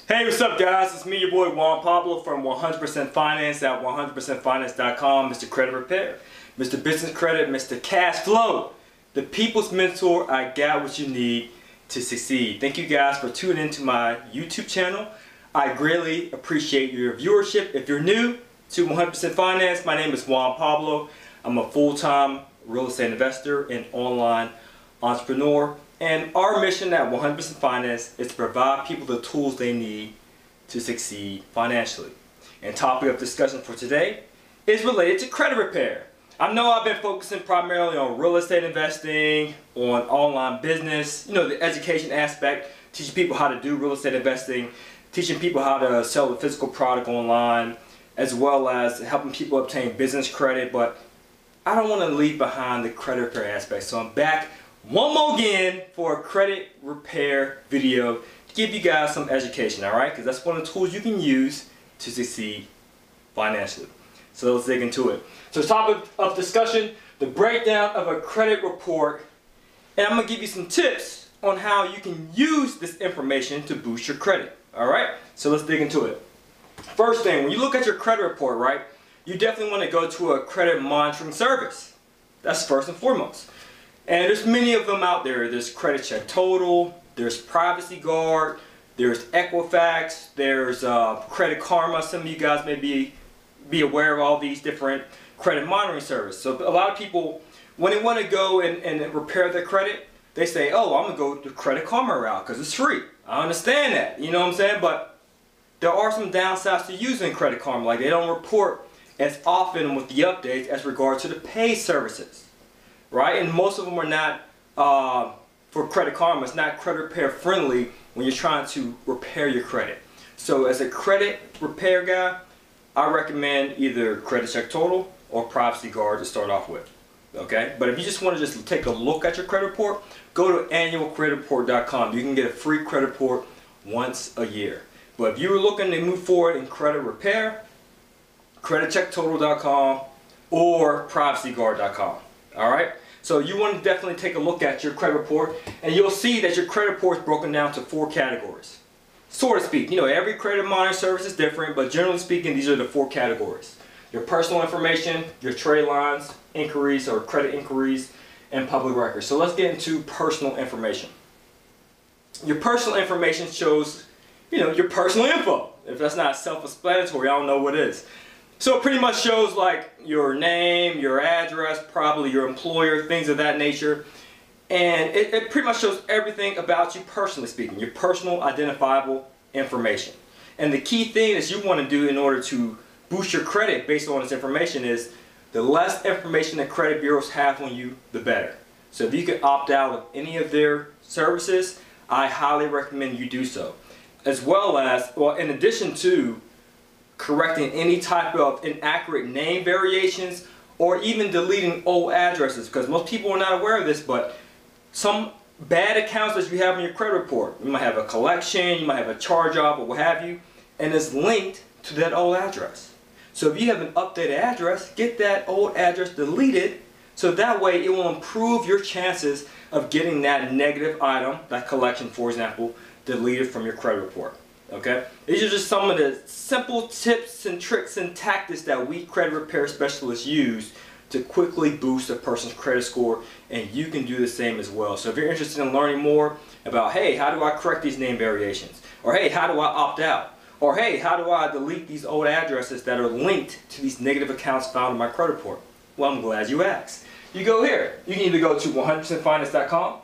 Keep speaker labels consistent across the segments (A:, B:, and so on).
A: Hey, what's up guys? It's me, your boy Juan Pablo from 100% Finance at 100%finance.com. Mr. Credit Repair, Mr. Business Credit, Mr. Cash Flow, the people's mentor. I got what you need to succeed. Thank you guys for tuning into my YouTube channel. I greatly appreciate your viewership. If you're new to 100% Finance, my name is Juan Pablo. I'm a full-time real estate investor and online entrepreneur. And our mission at 100% Finance is to provide people the tools they need to succeed financially. And topic of discussion for today is related to credit repair. I know I've been focusing primarily on real estate investing, on online business, the education aspect, teaching people how to do real estate investing, teaching people how to sell a physical product online, as well as helping people obtain business credit. But I don't want to leave behind the credit repair aspect. So I'm back one more again for a credit repair video to give you guys some education, alright? Because that's one of the tools you can use to succeed financially. So let's dig into it. So the topic of discussion, the breakdown of a credit report, and I'm going to give you some tips on how you can use this information to boost your credit, alright? So let's dig into it. First thing, when you look at your credit report, right, you definitely want to go to a credit monitoring service. That's first and foremost. And there's many of them out there. There's Credit Check Total, there's Privacy Guard, there's Equifax, there's Credit Karma. Some of you guys may be aware of all these different credit monitoring services. So a lot of people, when they want to go and repair their credit, they say, oh, I'm going to go the Credit Karma route because it's free. I understand that, you know what I'm saying? But there are some downsides to using Credit Karma. Like they don't report as often with the updates as regards to the paid services. Right, and most of them are not for Credit Karma. It's not credit repair friendly when you're trying to repair your credit. So as a credit repair guy, I recommend either Credit Check Total or Privacy Guard to start off with. Okay, but if you just want to just take a look at your credit report, go to annualcreditreport.com. You can get a free credit report once a year. But if you're looking to move forward in credit repair, creditchecktotal.com or privacyguard.com. Alright, so you want to definitely take a look at your credit report, and you'll see that your credit report is broken down to 4 categories. So to speak, every credit monitoring service is different, but generally speaking, these are the 4 categories. Your personal information, your trade lines, inquiries or credit inquiries, and public records. So let's get into personal information. Your personal information shows, your personal info. If that's not self-explanatory, I don't know what is. So it pretty much shows like your name, your address, probably your employer, things of that nature. And it pretty much shows everything about you personally speaking, your personal identifiable information. And the key thing that you want to do in order to boost your credit based on this information is the less information that credit bureaus have on you, the better. So if you can opt out of any of their services, I highly recommend you do so. As well as, in addition to correcting any type of inaccurate name variations or even deleting old addresses, because most people are not aware of this, but some bad accounts that you have in your credit report, you might have a collection, you might have a charge off or what have you, and it's linked to that old address. So if you have an updated address, get that old address deleted, so that way it will improve your chances of getting that negative item, that collection for example, deleted from your credit report. Okay, these are just some of the simple tips and tricks and tactics that we credit repair specialists use to quickly boost a person's credit score, and you can do the same as well. So if you're interested in learning more about, hey, how do I correct these name variations? Or hey, how do I opt out? Or hey, how do I delete these old addresses that are linked to these negative accounts found in my credit report? Well, I'm glad you asked. You go here. You can either go to 100%finance.com.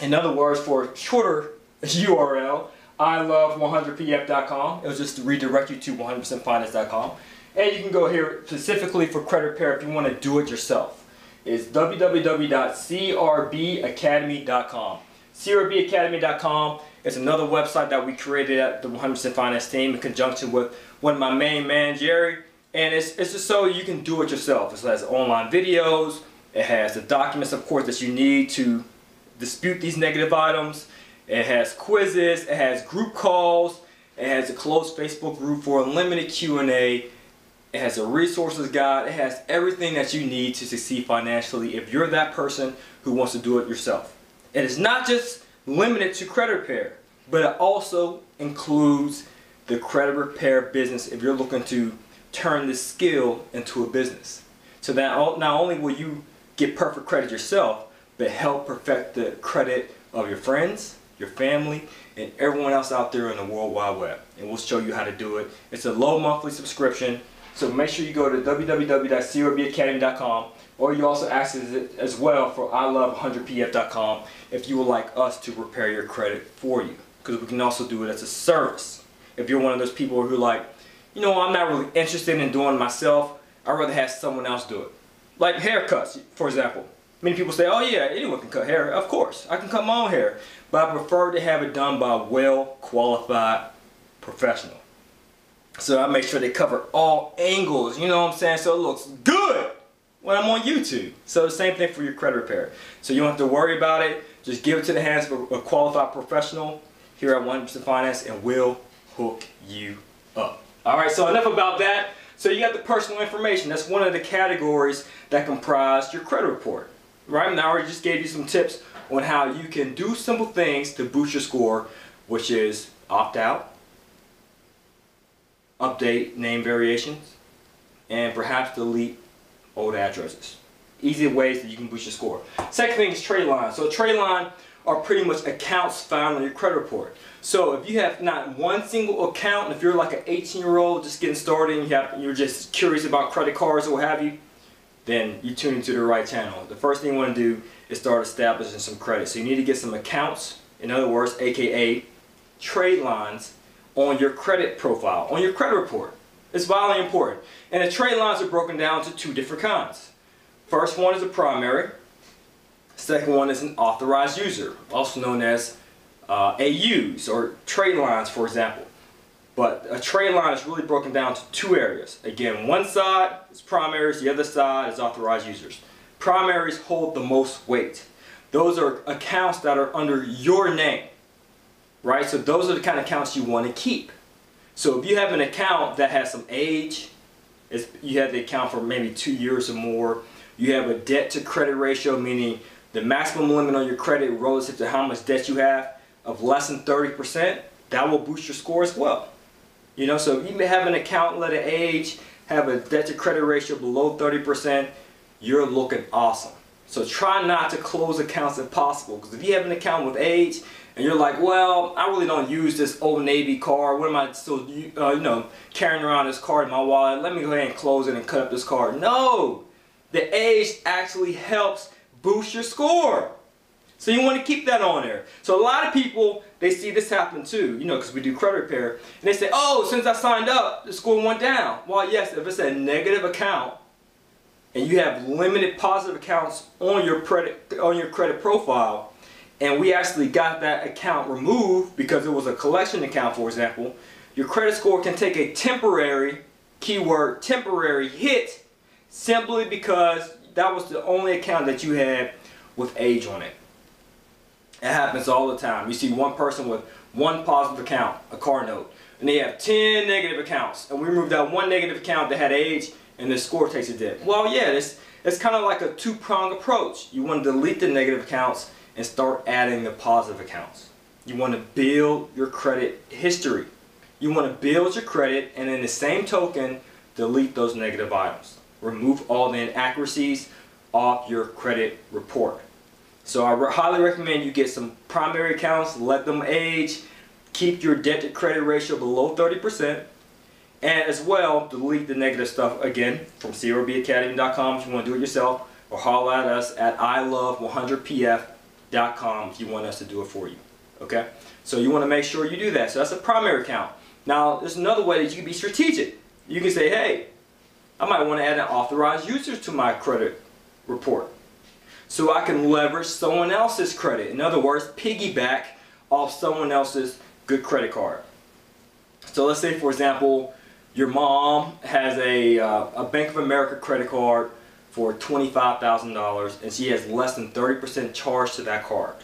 A: In other words, for a shorter URL, I love 100pf.com. It'll just redirect you to 100%finance.com. And you can go here specifically for credit repair if you want to do it yourself. It's www.crbacademy.com. crbacademy.com is another website that we created at the 100% Finance team in conjunction with one of my main man, Jerry. And it's just so you can do it yourself. It has online videos. It has the documents, of course, that you need to dispute these negative items. It has quizzes, it has group calls, it has a closed Facebook group for unlimited Q&A, it has a resources guide, it has everything that you need to succeed financially if you're that person who wants to do it yourself. And it's not just limited to credit repair. but it also includes the credit repair business if you're looking to turn this skill into a business. So that not only will you get perfect credit yourself, but help perfect the credit of your friends, your family, and everyone else out there in the World Wide Web. And we'll show you how to do it. It's a low monthly subscription, so make sure you go to www.crobacademy.com, or you also access it as well for ilove100pf.com if you would like us to repair your credit for you, because we can also do it as a service. If you're one of those people who like, you know, I'm not really interested in doing it myself, I'd rather have someone else do it. Like haircuts, for example. Many people say, oh yeah, anyone can cut hair. Of course, I can cut my own hair. But I prefer to have it done by a well-qualified professional. So I make sure they cover all angles, you know what I'm saying, so it looks good when I'm on YouTube. So the same thing for your credit repair. So you don't have to worry about it. Just give it to the hands of a qualified professional here at 100% Finance, and we'll hook you up. Alright, so enough about that. So you got the personal information. That's one of the categories that comprise your credit report. Right now, I just gave you some tips on how you can do simple things to boost your score, which is opt out, update name variations, and perhaps delete old addresses. Easy ways that you can boost your score. Second thing is trade lines. So trade line are pretty much accounts found on your credit report. So if you have not one single account, and if you're like an 18-year-old just getting started and you're just curious about credit cards or what have you, then you tune into the right channel. The first thing you want to do is start establishing some credit. So you need to get some accounts, in other words, aka trade lines, on your credit profile, on your credit report. It's vitally important. And the trade lines are broken down to two different kinds. First one is a primary. Second one is an authorized user, also known as AUs or trade lines, for example. But a trade line is really broken down to two areas. Again, one side is primaries, the other side is authorized users. Primaries hold the most weight. Those are accounts that are under your name, right? So those are the kind of accounts you want to keep. So if you have an account that has some age, you have the account for maybe 2 years or more, you have a debt to credit ratio, meaning the maximum limit on your credit relative to how much debt you have of less than 30%, that will boost your score as well. You know, so if you may have an account, let it age, have a debt to credit ratio below 30%, you're looking awesome. So try not to close accounts if possible, because if you have an account with age and you're like, well, I really don't use this Old Navy card, what am I still you know, carrying around this card in my wallet, let me go ahead and close it and cut up this card. No! The age actually helps boost your score. So you want to keep that on there. So a lot of people, they see this happen too, you know, because we do credit repair, and they say, oh, since I signed up, the score went down. Well, yes, if it's a negative account and you have limited positive accounts on your credit profile, and we actually got that account removed because it was a collection account, for example, your credit score can take a temporary, keyword temporary hit, simply because that was the only account that you had with age on it. It happens all the time. You see one person with one positive account, a car note, and they have 10 negative accounts, and we removed that one negative account that had age, and the score takes a dip. Well, yeah, it's kind of like a two-pronged approach. You want to delete the negative accounts and start adding the positive accounts. You want to build your credit history. You want to build your credit, and in the same token, delete those negative items. Remove all the inaccuracies off your credit report. So I highly recommend you get some primary accounts, let them age, keep your debt to credit ratio below 30%, and as well, delete the negative stuff, again, from crobacademy.com if you want to do it yourself, or holler at us at ilove100pf.com if you want us to do it for you. Okay? So you want to make sure you do that. So that's a primary account. Now, there's another way that you can be strategic. You can say, hey, I might want to add an authorized user to my credit report, so I can leverage someone else's credit. In other words, piggyback off someone else's good credit card. So let's say, for example, your mom has a Bank of America credit card for $25,000 and she has less than 30% charge to that card.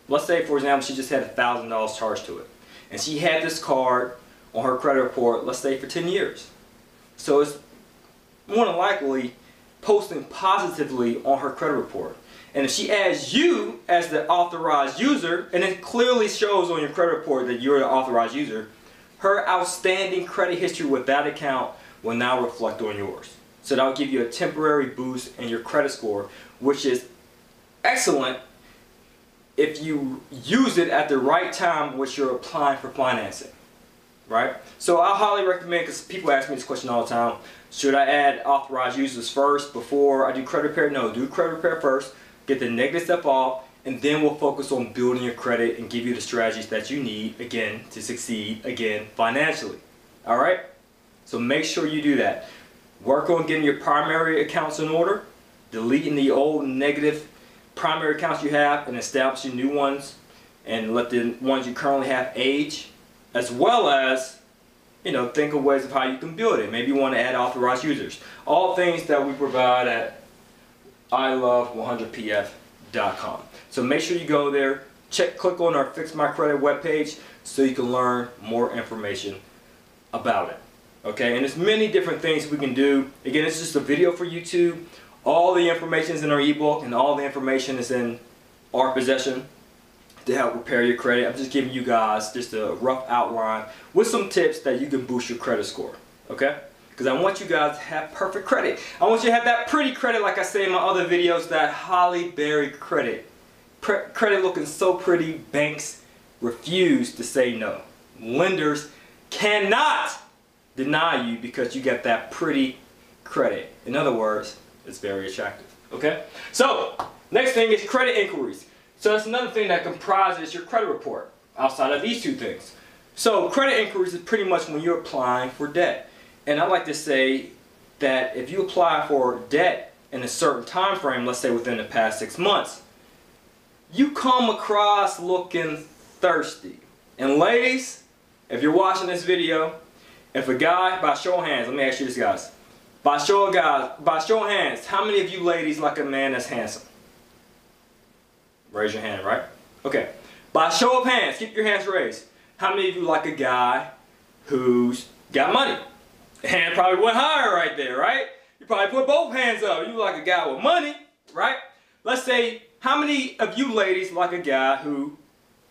A: Let's say, for example, she just had $1,000 charged to it. And she had this card on her credit report, let's say, for 10 years. So it's more than likely posting positively on her credit report. And if she adds you as the authorized user, and it clearly shows on your credit report that you're the authorized user, her outstanding credit history with that account will now reflect on yours. So that will give you a temporary boost in your credit score, which is excellent if you use it at the right time when you're applying for financing, right? So I highly recommend, because people ask me this question all the time, should I add authorized users first before I do credit repair? No, do credit repair first, get the negative stuff off, and then we'll focus on building your credit and give you the strategies that you need, again, to succeed, again, financially. All right? So make sure you do that. Work on getting your primary accounts in order, deleting the old negative primary accounts you have and establishing new ones, and let the ones you currently have age, as well as, you know, think of ways of how you can build it. Maybe you want to add authorized users. All things that we provide at ilove100pf.com. So make sure you go there, click on our Fix My Credit webpage so you can learn more information about it. Okay, and there's many different things we can do. Again, it's just a video for YouTube. All the information is in our ebook, and all the information is in our possession to help repair your credit. I'm just giving you guys just a rough outline with some tips that you can boost your credit score. Okay? Because I want you guys to have perfect credit. I want you to have that pretty credit, like I say in my other videos, that Holly Berry credit. Credit looking so pretty, banks refuse to say no. Lenders cannot deny you because you got that pretty credit. In other words, it's very attractive. Okay? So, next thing is credit inquiries. So that's another thing that comprises your credit report outside of these two things. So credit inquiries is pretty much when you're applying for debt. And I like to say that if you apply for debt in a certain time frame, let's say within the past 6 months, you come across looking thirsty. And ladies, if you're watching this video, if a guy, by show of hands, let me ask you this, guys. By show of hands, how many of you ladies like a man that's handsome? Raise your hand, right? Okay. By show of hands, keep your hands raised. How many of you like a guy who's got money? The hand probably went higher right there, right? You probably put both hands up. You like a guy with money, right? Let's say, how many of you ladies like a guy who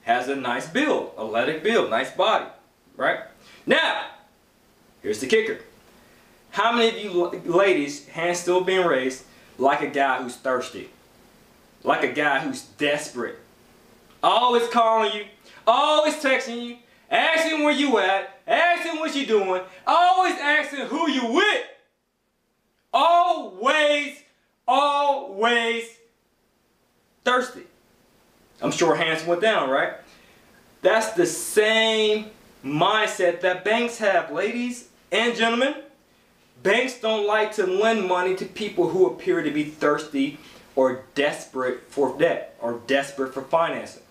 A: has a nice build, athletic build, nice body, right? Now, here's the kicker. How many of you ladies, hands still being raised, like a guy who's thirsty? Like a guy who's desperate? Always calling you, always texting you, asking where you at, asking what you doing, always asking who you with. Always thirsty. I'm sure hands went down, right? That's the same mindset that banks have, ladies and gentlemen. Banks don't like to lend money to people who appear to be thirsty or desperate for debt or desperate for financing.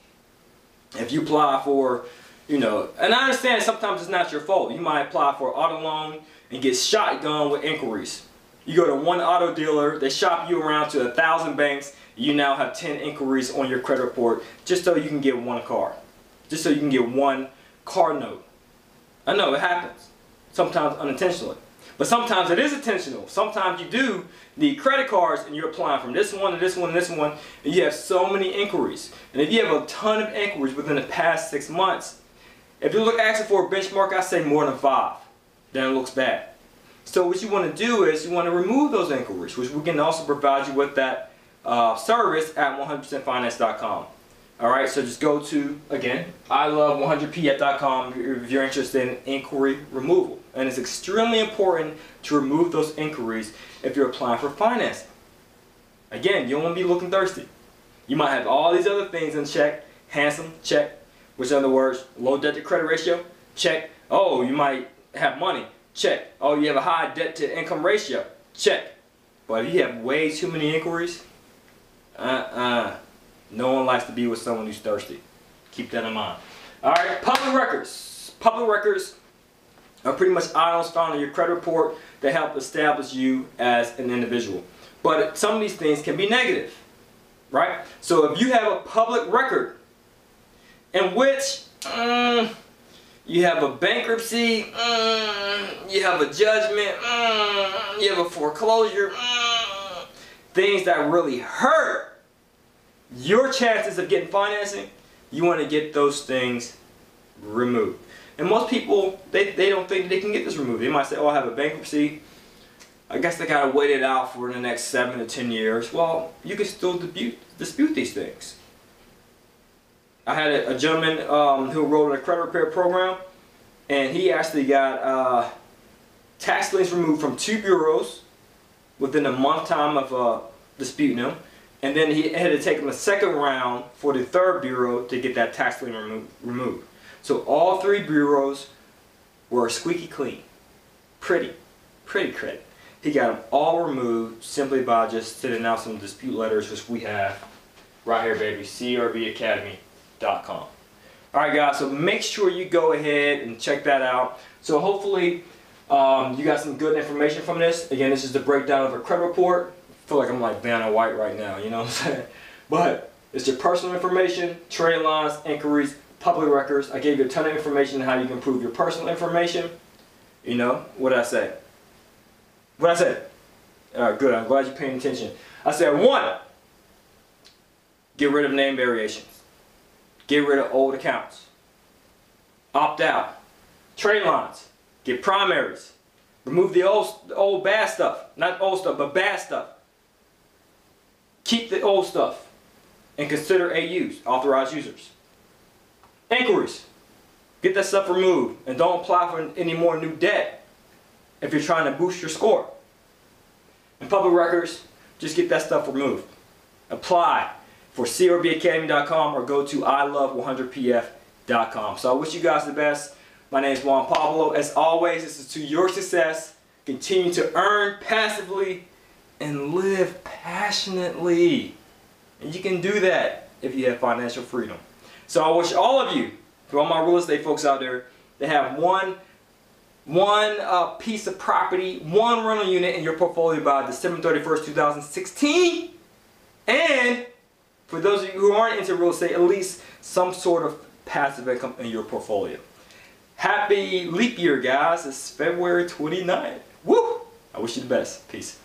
A: If you apply for, you know, and I understand sometimes it's not your fault. You might apply for an auto loan and get shotgun with inquiries. You go to one auto dealer, they shop you around to 1,000 banks, you now have 10 inquiries on your credit report just so you can get one car. Just so you can get one car note. I know it happens. Sometimes unintentionally. But sometimes it is intentional. Sometimes you do need credit cards and you're applying from this one to this one to this one, and you have so many inquiries. And if you have a ton of inquiries within the past 6 months, if you look asking for a benchmark, I say more than 5. Then it looks bad. So what you want to do is you want to remove those inquiries, which we can also provide you with that service at 100percentfinance.com. Alright, so just go to, again, ilove100pf.com if you're interested in inquiry removal. And it's extremely important to remove those inquiries if you're applying for financing. Again, you don't want to be looking thirsty. You might have all these other things in check. Handsome, check. Which in other words, low debt to credit ratio, check. Oh, you might have money, check. Oh, you have a high debt to income ratio, check. But if you have way too many inquiries, no one likes to be with someone who's thirsty. Keep that in mind. Alright, public records. Public records are pretty much items found in your credit report that help establish you as an individual. But some of these things can be negative, right? So if you have a public record in which you have a bankruptcy, you have a judgment, you have a foreclosure, things that really hurt, your chances of getting financing, you want to get those things removed. And most people, they don't think they can get this removed. They might say, oh, I have a bankruptcy. I guess they gotta wait it out for the next 7 to 10 years. Well, you can still dispute these things. I had a gentleman who enrolled in a credit repair program, and he actually got tax liens removed from 2 bureaus within a month time of disputing them. And then he had to take him a second round for the 3rd bureau to get that tax lien removed. So all 3 bureaus were squeaky clean. Pretty credit. He got them all removed simply by just sending out some dispute letters, which we have right here, baby, CRBacademy.com. Alright guys, so make sure you go ahead and check that out. So hopefully you got some good information from this. Again, this is the breakdown of a credit report. I feel like I'm like Vanna White right now, you know what I'm saying? But it's your personal information, trade lines, inquiries, public records. I gave you a ton of information on how you can improve your personal information. You know, what did I say? What I said? Alright, good. I'm glad you're paying attention. I said 1, get rid of name variations. Get rid of old accounts. Opt out. Trade lines. Get primaries. Remove the old bad stuff. Not old stuff, but bad stuff. Keep the old stuff. And consider AUs, authorized users. Inquiries. Get that stuff removed. And don't apply for any more new debt if you're trying to boost your score. And public records, just get that stuff removed. Apply for CRBacademy.com or go to ilove100pf.com. So I wish you guys the best. My name is Juan Pablo. As always, this is to your success. Continue to earn passively and live passionately. And you can do that if you have financial freedom. So I wish all of you, for all my real estate folks out there, to have one piece of property, one rental unit in your portfolio by December 31st, 2016. And for those of you who aren't into real estate, at least some sort of passive income in your portfolio. Happy leap year, guys. It's February 29th. Woo! I wish you the best. Peace.